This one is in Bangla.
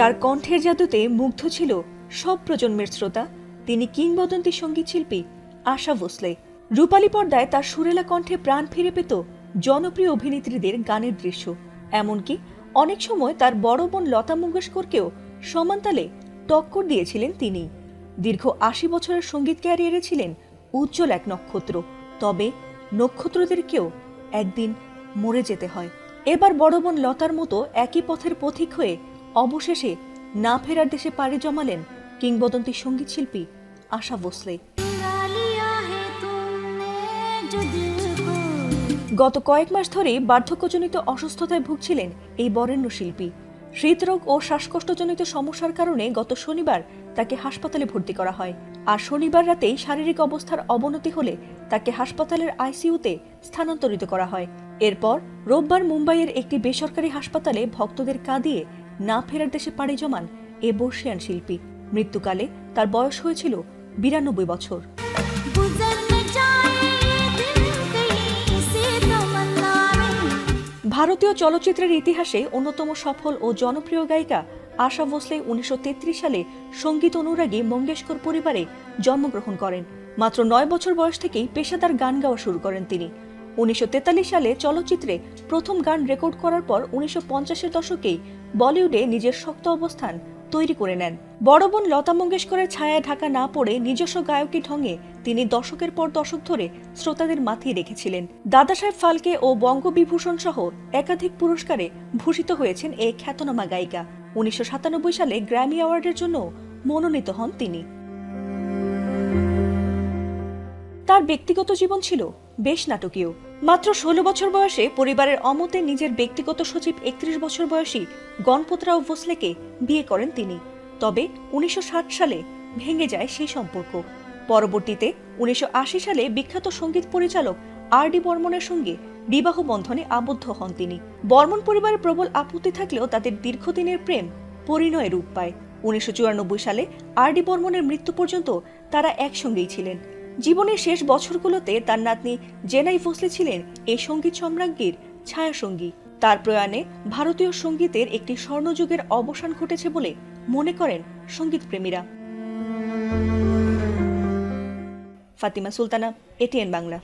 যার কণ্ঠের জাদুতে মুগ্ধ ছিল সব প্রজন্মের শ্রোতা, তিনি কিংবদন্তি সঙ্গীত শিল্পী আশা ভোসলে। রূপালী পর্দায় তার সুরেলা কণ্ঠে প্রাণ ফিরে পেত জনপ্রিয় অভিনেত্রীদের গানের দৃশ্য। এমনকি অনেক সময় তার বড় বোন লতা মঙ্গেশকরকেও সমানতালে টক্কর দিয়েছিলেন তিনি। দীর্ঘ ৮০ বছরের সঙ্গীত ক্যারিয়ারে ছিলেন উজ্জ্বল এক নক্ষত্র। তবে নক্ষত্রদেরকেও একদিন মরে যেতে হয়। এবার বড় বোন লতার মতো একই পথের পথিক হয়ে অবশেষে না ফেরার দেশে পাড়ি জমালেন কিংবদন্তি সঙ্গীত শিল্পী আশা ভোসলে। গত কয়েক মাস ধরে বার্ধক্যজনিত অসুস্থতায় ভুগছিলেন এই বরেণ্য শিল্পী। হৃদরোগ ও শ্বাসকষ্টজনিত সমস্যার কারণে গত শনিবার তাকে হাসপাতালে ভর্তি করা হয়। আর শনিবার রাতেই শারীরিক অবস্থার অবনতি হলে তাকে হাসপাতালের আইসিইউতে স্থানান্তরিত করা হয়। এরপর রোববার মুম্বাইয়ের একটি বেসরকারি হাসপাতালে ভক্তদের কাঁদিয়ে না ফেরার দেশে পাড়ি জমান এ বর্ষিয়ান শিল্পী। মৃত্যুকালে তার বয়স হয়েছিল ৯২ বছর। ভারতীয় চলচ্চিত্রের ইতিহাসে অন্যতম সফল ও জনপ্রিয় গায়িকা আশা ভোসলে ১৯৩৩ সালে সঙ্গীত অনুরাগী মঙ্গেশকর পরিবারে জন্মগ্রহণ করেন। মাত্র ৯ বছর বয়স থেকেই পেশাদার গান গাওয়া শুরু করেন তিনি। ১৯৪৩ সালে চলচ্চিত্রে প্রথম গান রেকর্ড করার পর ১৯৫০-এর দশকেই বলিউডে নিজের শক্ত অবস্থান তৈরি করে নেন। বড় বোন লতা মঙ্গেশকরের ছায়ায় ঢাকা না পড়ে নিজস্ব গায়কী ঢঙে তিনি দশকের পর দশক ধরে শ্রোতাদের মাতিয়ে রেখেছিলেন। দাদাসাহেব ফালকে ও বঙ্গবিভূষণ সহ একাধিক পুরস্কারে ভূষিত হয়েছেন এই খ্যাতনামা গায়িকা। ১৯৯৭ সালে গ্র্যামি অ্যাওয়ার্ডের জন্য মনোনীত হন তিনি। তার ব্যক্তিগত জীবন ছিল বেশ নাটকীয়। মাত্র ১৬ বছর বয়সে পরিবারের অমতে নিজের ব্যক্তিগত সচিব ৩১ বছর বয়সী গণপতরাও ভোসলেকে বিয়ে করেন তিনি। তবে ১৯৬০ সালে ভেঙে যায় সেই সম্পর্ক। পরবর্তীতে ১৯৮০ সালে বিখ্যাত সঙ্গীত পরিচালক আর.ডি. বর্মনের সঙ্গে বিবাহ বন্ধনে আবদ্ধ হন তিনি। বর্মন পরিবারের প্রবল আপত্তি থাকলেও তাদের দীর্ঘদিনের প্রেম পরিণয়ে রূপ পায়। ১৯৯৪ সালে আর.ডি. বর্মনের মৃত্যু পর্যন্ত তারা একসঙ্গেই ছিলেন। জীবনের শেষ বছরগুলোতে তার নাতনি জেনাই ভোসলে ছিলেন এই সঙ্গীত সম্রাজ্ঞীর ছায়াসঙ্গী। তার প্রয়াণে ভারতীয় সঙ্গীতের একটি স্বর্ণযুগের অবসান ঘটেছে বলে মনে করেন সঙ্গীত প্রেমীরা। ফাতিমা সুলতানা, এটিএন বাংলা।